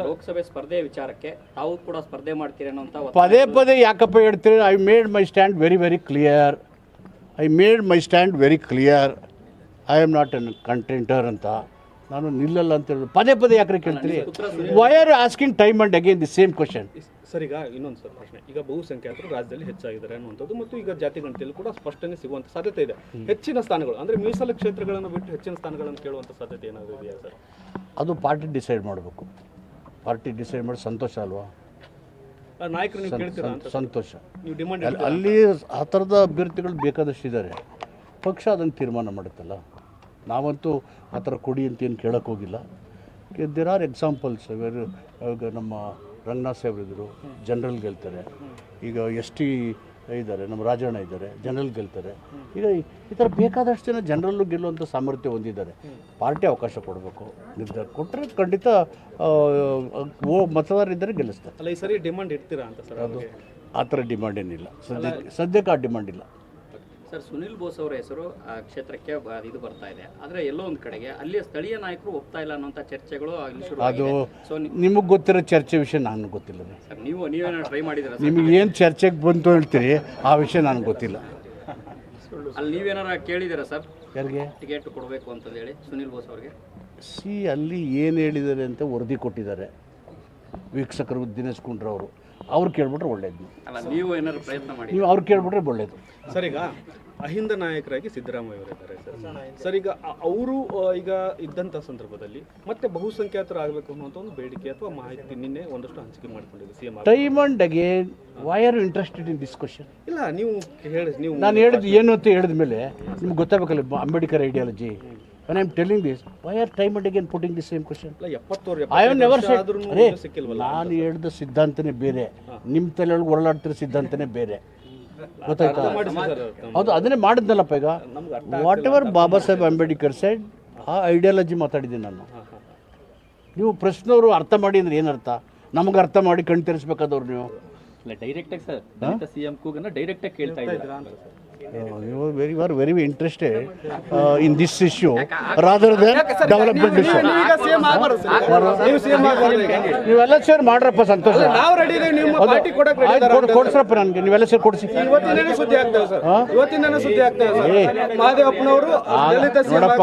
ಲೋಕಸಭೆ ಸ್ಪರ್ಧೆ ವಿಚಾರಕ್ಕೆ ತಾವು ಕೂಡ ಸ್ಪರ್ಧೆ ಮಾಡ್ತೀರಿ ಅನ್ನೋಂಥ ಪದೇ ಪದೇ ಯಾಕಪ್ಪ ಹೇಳ್ತೀರಿ? I made my stand very very clear. I am not an contender ಅಂತ ನಾನು ನಿಲ್ಲಲ್ಲ ಅಂತ ಹೇಳಿದ್ರು. ಪದೇ ಪದೇ ಯಾಕ್ರೆ ಕೇಳ್ತೀರಿ? Why are asking time and again the same question? Sir, ಈಗ ಇನ್ನೊಂದು ಸರ್ ಪ್ರಶ್ನೆ, ಈಗ ಬಹುಸಂಖ್ಯಾತರು ರಾಜ್ಯದಲ್ಲಿ ಹೆಚ್ಚಾಗಿದ್ದಾರೆ ಅನ್ನುವಂಥದ್ದು ಮತ್ತು ಈಗ ಜಾತಿ ಗಣತಿಯಲ್ಲಿ ಕೂಡ ಸ್ಪಷ್ಟನೆ ಸಿಗುವಂಥ ಸಾಧ್ಯತೆ ಇದೆ. ಹೆಚ್ಚಿನ ಸ್ಥಾನಗಳು ಅಂದರೆ ಮೀಸಲು ಕ್ಷೇತ್ರಗಳನ್ನು ಬಿಟ್ಟು ಹೆಚ್ಚಿನ ಸ್ಥಾನಗಳನ್ನು ಕೇಳುವಂಥ ಸಾಧ್ಯತೆ ಏನಾದರೂ ಇದೆಯಾ ಸರ್? ಅದು ಪಾರ್ಟಿ ಡಿಸೈಡ್ ಮಾಡಬೇಕು. ಪಾರ್ಟಿ ಡಿಸೈಡ್ ಮಾಡಿ ಸಂತೋಷ ಅಲ್ವಾ? ನಾಯಕರು ನೀವು ಕೇಳ್ತೀರಾ ಅಂತ? ಸಂತೋಷ. ನೀವು ಡಿಮಾಂಡ್ ಅಲ್ಲಿ ಆ ಥರದ ಅಭ್ಯರ್ಥಿಗಳು ಬೇಕಾದಷ್ಟಿದ್ದಾರೆ. ಪಕ್ಷ ಅದನ್ನು ತೀರ್ಮಾನ ಮಾಡುತ್ತಲ್ಲ. ನಾವಂತೂ ಆ ಥರ ಕೊಡಿ ಅಂತ ಏನು ಕೇಳೋಕ್ಕೆ ಹೋಗಿಲ್ಲ. There are examples. ಇವಾಗ ನಮ್ಮ ರಂಗನಾಥ್ ಸಾಹೇಬ್ರಿದ್ರು, ಜನರಲ್ ಗೆಲ್ತಾರೆ. ಈಗ ಎಸ್ ಟಿ ಇದ್ದಾರೆ, ನಮ್ಮ ರಾಜಣ್ಣ ಇದ್ದಾರೆ, ಜನರಲ್ ಗೆಲ್ತಾರೆ. ಈಗ ಈ ಥರ ಬೇಕಾದಷ್ಟು ಜನ ಜನರಲ್ಲೂ ಗೆಲ್ಲುವಂಥ ಸಾಮರ್ಥ್ಯ ಹೊಂದಿದ್ದಾರೆ. ಪಾರ್ಟಿ ಅವಕಾಶ ಕೊಡಬೇಕು. ನಿರ್ಧಾರ ಕೊಟ್ಟರೆ ಖಂಡಿತ ಮತದಾರರಿದ್ದರೆ ಗೆಲ್ಲಿಸ್ತಾರೆ. ಅಲ್ಲ, ಈ ಸರಿ ಡಿಮಾಂಡ್ ಇಡ್ತೀರಾ ಅಂತ ಸರ್? ಅದು ಆ ಥರ ಡಿಮಾಂಡ್ ಏನಿಲ್ಲ ಸದ್ಯಕ್ಕೆ ಆ ಡಿಮಾಂಡ್ ಇಲ್ಲ. ಸರ್, ಸುನಿಲ್ ಬೋಸ್ ಅವರ ಹೆಸರು ಆ ಕ್ಷೇತ್ರಕ್ಕೆ ಇದು ಬರ್ತಾ ಇದೆ. ಆದರೆ ಎಲ್ಲೋ ಒಂದು ಕಡೆಗೆ ಅಲ್ಲಿಯ ಸ್ಥಳೀಯ ನಾಯಕರು ಒಪ್ತಾ ಇಲ್ಲ ಅನ್ನೋಂಥ ಚರ್ಚೆಗಳು ಅಲ್ಲಿ ಶುರು ಅದು ಆಗಿದೆ. ಸೊ ನಿಮಗೆ ಗೊತ್ತಿರೋ ಚರ್ಚೆ ವಿಷಯ ನನಗೆ ಗೊತ್ತಿಲ್ಲ. ಸರ್, ನೀವೇನೋ ಟ್ರೈ ಮಾಡಿದ್ದೀರಾ? ನಿಮಗೆ ಏನು ಚರ್ಚೆಗೆ ಬಂತು ಹೇಳ್ತೀರಿ, ಆ ವಿಷಯ ನನಗೆ ಗೊತ್ತಿಲ್ಲ. ಅಲ್ಲಿ ನೀವೇನಾರ ಕೇಳಿದ್ದೀರಾ ಸರ್ ಯಾರಿಗೆ ಟಿಕೆಟ್ ಕೊಡಬೇಕು ಅಂತಂದು ಹೇಳಿ ಸುನಿಲ್ ಬೋಸ್ ಅವ್ರಿಗೆ? ಅಲ್ಲಿ ಏನು ಹೇಳಿದ್ದಾರೆ ಅಂತ ವರದಿ ಕೊಟ್ಟಿದ್ದಾರೆ ವೀಕ್ಷಕರು, ದಿನೇಶ್ ಗುಂಡ್ರವರು. ಅವ್ರು ಕೇಳ್ಬಿಟ್ರೆ ಒಳ್ಳೇದು. ಅಲ್ಲ, ನೀವು ಏನಾದ್ರು ಪ್ರಯತ್ನ ಮಾಡಿ, ನೀವು ಅವ್ರು ಕೇಳ್ಬಿಟ್ರೆ ಒಳ್ಳೇದು. ಸರ್, ಈಗ ಅಹಿಂದ ನಾಯಕರಾಗಿ ಸಿದ್ದರಾಮಯ್ಯ ಅವರಿದ್ದಾರೆ ಸರ್. ಈಗ ಅವರು ಈಗ ಇದ್ದಂಥ ಸಂದರ್ಭದಲ್ಲಿ ಮತ್ತೆ ಬಹುಸಂಖ್ಯಾತರು ಆಗಬೇಕು ಅನ್ನುವಂಥ ಒಂದು ಬೇಡಿಕೆ ಅಥವಾ ಮಾಹಿತಿ ನಿನ್ನೆ ಒಂದಷ್ಟು ಹಂಚಿಕೆ ಮಾಡಿಕೊಂಡಿದೆ CM. Time and again why are you interested in this question? ಇಲ್ಲ, ನೀವು ನಾನು ಹೇಳಿದ್ದು ಏನು ಅಂತ ಹೇಳಿದ ಮೇಲೆ ನಿಮ್ಗೆ ಗೊತ್ತಾಗಬೇಕಲ್ಲ Ambedkar ideology. when I am telling this, why are time and again putting the same question? I have never said. ನಾನು ಹೇಳಿದ ಸಿದ್ಧಾಂತನೇ ಬೇರೆ, ನಿಮ್ಮ ತಲೆಯೊಳಗೆ ಹೊರಲಾಡ್ತಿರೋ ಸಿದ್ಧಾಂತನೇ ಬೇರೆ. ಗೊತ್ತಾಯ್ತಾ? ಹೌದು, ಅದನ್ನೇ ಮಾಡಿದ್ನಲ್ಲಪ್ಪ. ಈಗ what ever Baba Saheb Ambedkar side, ಆ ಐಡಿಯಾಲಜಿ ಮಾತಾಡಿದ್ದೀನಿ ನಾನು. ನೀವು ಪ್ರಶ್ನವರು ಅರ್ಥ ಮಾಡಿ ಅಂದ್ರೆ ಏನರ್ಥ? ನಮಗೆ ಅರ್ಥ ಮಾಡಿ ಕಣ್ ತೆರೆಸ್ಬೇಕಾದವ್ರು ನೀವು. ಡೈರೆಕ್ಟಾಗಿ ಸರ್, ದಲಿತ ಸಿಎಂ ಕೂಗನ್ನ ಡೈರೆಕ್ಟಾಗಿ ಕೇಳ್ತಾ ಇದ್ದೀರಾ? You are very interested in this issue rather than development issue. ನೀವೆಲ್ಲ ಸೇರಿ ಮಾಡ್ರಪ್ಪ, ಸಂತೋಷ. ಕೊಡ್ಸ್ರಪ್ಪ ನನಗೆ, ನೀವೆಲ್ಲ ಸೇರಿ ಕೊಡಿಸಿ. ನೋಡಪ್ಪ,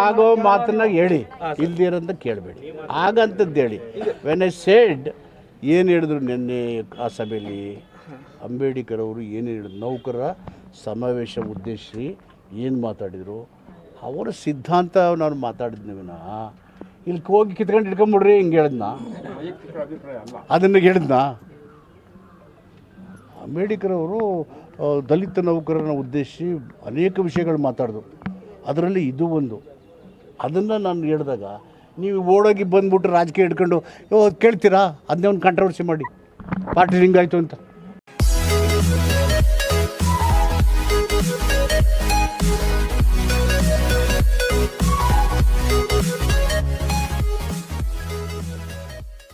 ಆಗೋ ಮಾತನ್ನ ಹೇಳಿ, ಇಲ್ದಿರಂತ ಕೇಳಬೇಡಿ. ಆಗಂತದ್ದು ಹೇಳಿ. ವೆನ್ ಐ ಸೇಡ್, ಏನು ಹೇಳಿದ್ರು ನಿನ್ನೆ ಆ ಸಭೆಯಲ್ಲಿ ಅಂಬೇಡ್ಕರ್ ಅವರು ಏನು ಹೇಳಿದ್ರು, ನೌಕರರ ಸಮಾವೇಶ ಉದ್ದೇಶಿಸಿ ಏನು ಮಾತಾಡಿದರು, ಅವರ ಸಿದ್ಧಾಂತ ನಾನು ಮಾತಾಡಿದ್ನವಿನ ಇಲ್ಲಿ ಹೋಗಿ ಕಿತ್ಕೊಂಡು ಇಟ್ಕೊಂಬಿಡ್ರಿ ಹಿಂಗೆ ಹೇಳಿದ್ನ, ಅದನ್ನು ಹೇಳಿದ್ನ. ಅಂಬೇಡ್ಕರ್ ಅವರು ದಲಿತ ನೌಕರರನ್ನ ಉದ್ದೇಶಿಸಿ ಅನೇಕ ವಿಷಯಗಳು ಮಾತಾಡಿದ್ರು. ಅದರಲ್ಲಿ ಇದು ಒಂದು. ಅದನ್ನು ನಾನು ಹೇಳಿದಾಗ ನೀವು ಓಡೋಗಿ ಬಂದ್ಬಿಟ್ಟು ರಾಜಕೀಯ ಹಿಡ್ಕೊಂಡು ಕೇಳ್ತೀರಾ? ಅದನ್ನೇ ಒಂದು ಕಾಂಟ್ರವರ್ಸಿ ಮಾಡಿ ಪಾರ್ಟಿ ಹಿಂಗಾಯ್ತು ಅಂತ.